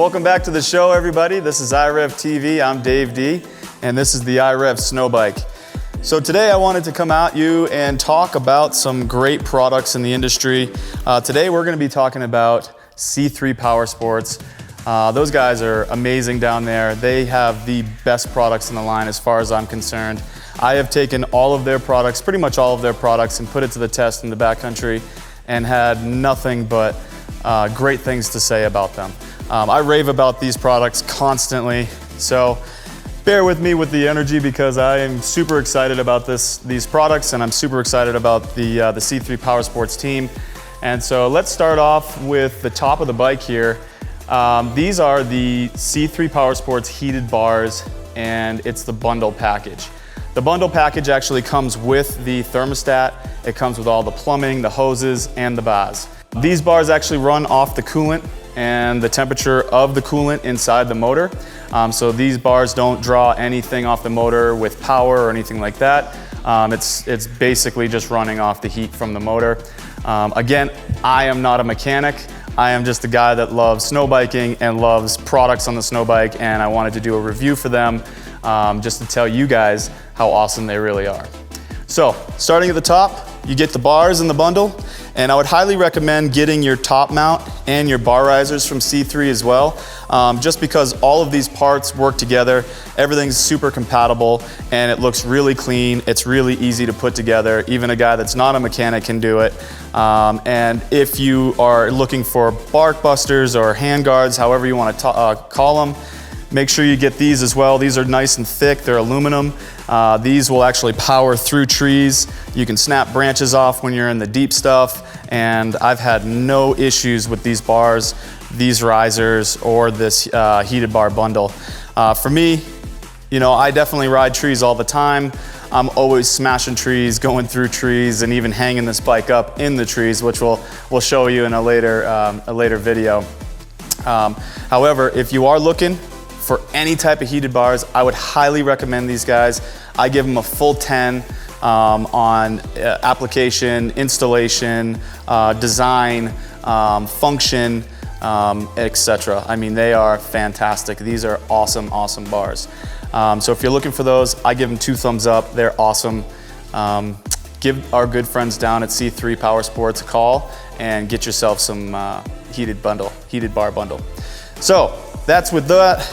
Welcome back to the show, everybody. This is iRevTV. I'm Dave D, and this is the iRev snowbike. So today I wanted to come at you and talk about some great products in the industry. Today we're going to be talking about C3 Powersports. Those guys are amazing down there. They have the best products in the line as far as I'm concerned. I have taken all of their products, pretty much all of their products, and put it to the test in the backcountry and had nothing but great things to say about them. I rave about these products constantly, so bear with me with the energy because I am super excited about these products, and I'm super excited about the C3 Powersports team. And so let's start off with the top of the bike here. These are the C3 Powersports heated bars, and it's the bundle package. The bundle package actually comes with the thermostat. It comes with all the plumbing, the hoses, and the bars. These bars actually run off the coolant and the temperature of the coolant inside the motor. So these bars don't draw anything off the motor with power or anything like that. It's basically just running off the heat from the motor. Again, I am not a mechanic. I am just a guy that loves snowbiking and loves products on the snowbike, and I wanted to do a review for them just to tell you guys how awesome they really are. So, starting at the top, you get the bars in the bundle, and I would highly recommend getting your top mount and your bar risers from C3 as well, just because all of these parts work together. Everything's super compatible, and it looks really clean. It's really easy to put together. Even a guy that's not a mechanic can do it. And if you are looking for bark busters or hand guards, however you want to call them, make sure you get these as well. These are nice and thick, they're aluminum. These will actually power through trees. You can snap branches off when you're in the deep stuff, and I've had no issues with these bars, these risers, or this heated bar bundle. For me, you know, I definitely ride trees all the time. I'm always smashing trees, going through trees, and even hanging this bike up in the trees, which we'll show you in a later video. However, if you are looking for any type of heated bars, I would highly recommend these guys. I give them a full 10 on application, installation, design, function, etc. I mean, they are fantastic. These are awesome, awesome bars. So if you're looking for those, I give them 2 thumbs up. They're awesome. Give our good friends down at C3 Powersports a call and get yourself some heated bar bundle. So that's with that.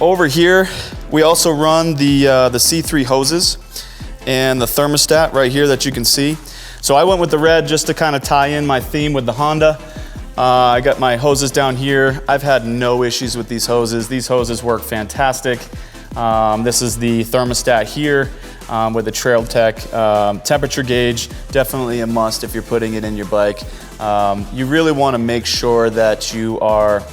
Over here, we also run the C3 hoses and the thermostat right here that you can see. So I went with the red just to kind of tie in my theme with the Honda. I got my hoses down here. I've had no issues with these hoses. These hoses work fantastic. This is the thermostat here with the Trail Tech temperature gauge. Definitely a must if you're putting it in your bike. You really want to make sure that you are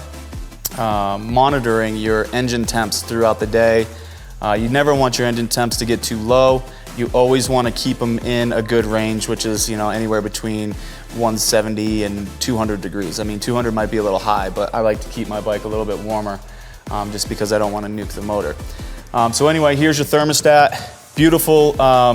monitoring your engine temps throughout the day. You never want your engine temps to get too low. You always want to keep them in a good range, which is, you know, anywhere between 170 and 200 degrees. I mean, 200 might be a little high, but I like to keep my bike a little bit warmer just because I don't want to nuke the motor. So anyway, here's your thermostat. Beautiful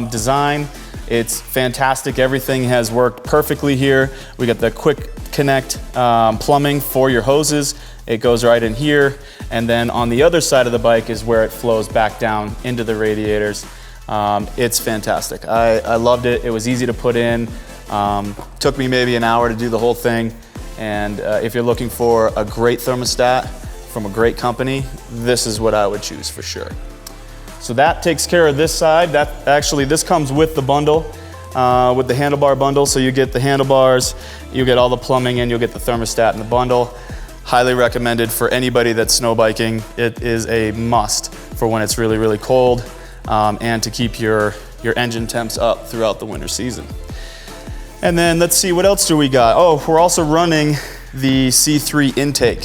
design. It's fantastic. Everything has worked perfectly here. We got the quick connect plumbing for your hoses. It goes right in here, and then on the other side of the bike is where it flows back down into the radiators. It's fantastic. I loved it. It was easy to put in. Took me maybe an hour to do the whole thing. And if you're looking for a great thermostat from a great company, this is what I would choose for sure. So that takes care of this side. This comes with the bundle, with the Handlebar Bundle. So you get the handlebars, you get all the plumbing, and you'll get the thermostat in the bundle. Highly recommended for anybody that's snowbiking. It is a must for when it's really, really cold and to keep your engine temps up throughout the winter season. And then let's see, what else do we got? Oh, we're also running the C3 intake.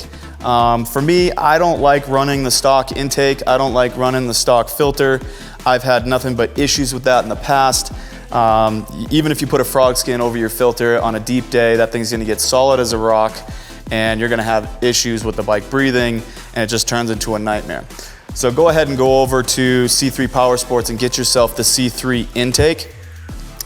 For me, I don't like running the stock intake. I don't like running the stock filter. I've had nothing but issues with that in the past. Even if you put a frog skin over your filter on a deep day, that thing's gonna get solid as a rock, and you're gonna have issues with the bike breathing, and it just turns into a nightmare. So go ahead and go over to C3 Powersports and get yourself the C3 intake.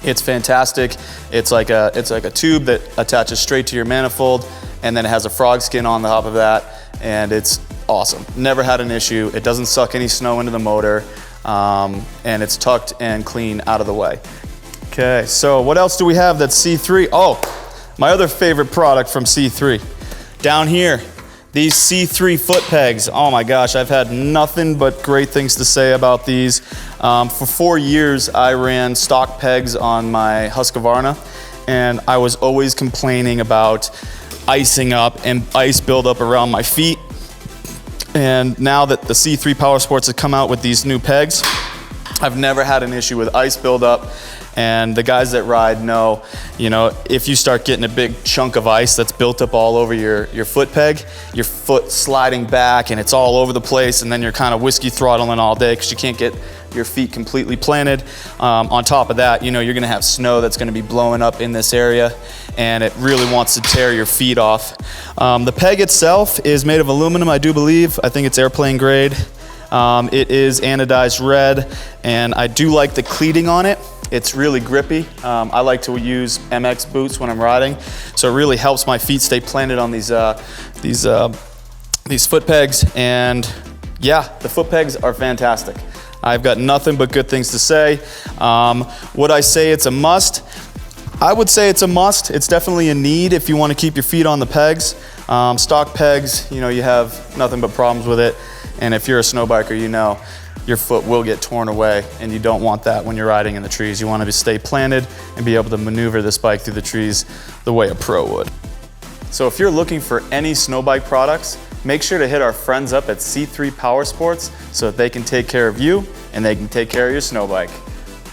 It's fantastic. It's like a tube that attaches straight to your manifold, and then it has a frog skin on the top of that, and it's awesome. Never had an issue. It doesn't suck any snow into the motor, and it's tucked and clean out of the way. Okay, so what else do we have that's C3? Oh, my other favorite product from C3. Down here, these C3 foot pegs. Oh my gosh, I've had nothing but great things to say about these. For 4 years, I ran stock pegs on my Husqvarna, and I was always complaining about icing up and ice buildup around my feet. And now that the C3 Powersports have come out with these new pegs, I've never had an issue with ice buildup. And the guys that ride know, you know, if you start getting a big chunk of ice that's built up all over your foot peg, your foot sliding back and it's all over the place, and then you're kind of whiskey throttling all day because you can't get your feet completely planted. On top of that, you know, you're gonna have snow that's gonna be blowing up in this area, and it really wants to tear your feet off. The peg itself is made of aluminum, I do believe. I think it's airplane grade. It is anodized red, and I do like the cleating on it. It's really grippy. I like to use MX boots when I'm riding, so it really helps my feet stay planted on these foot pegs. And yeah, the foot pegs are fantastic. I've got nothing but good things to say. Would I say it's a must? I would say it's a must. It's definitely a need if you want to keep your feet on the pegs. Stock pegs, you know, you have nothing but problems with it. And if you're a snow biker, you know your foot will get torn away, and you don't want that when you're riding in the trees. You want to stay planted and be able to maneuver this bike through the trees the way a pro would. So if you're looking for any snow bike products, make sure to hit our friends up at C3 Powersports so that they can take care of you and they can take care of your snow bike.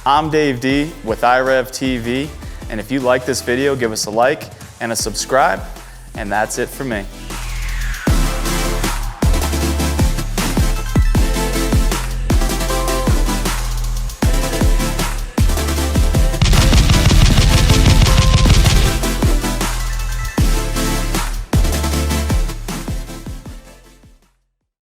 I'm Dave D with iRevTV, and if you like this video, give us a like and a subscribe, and that's it for me.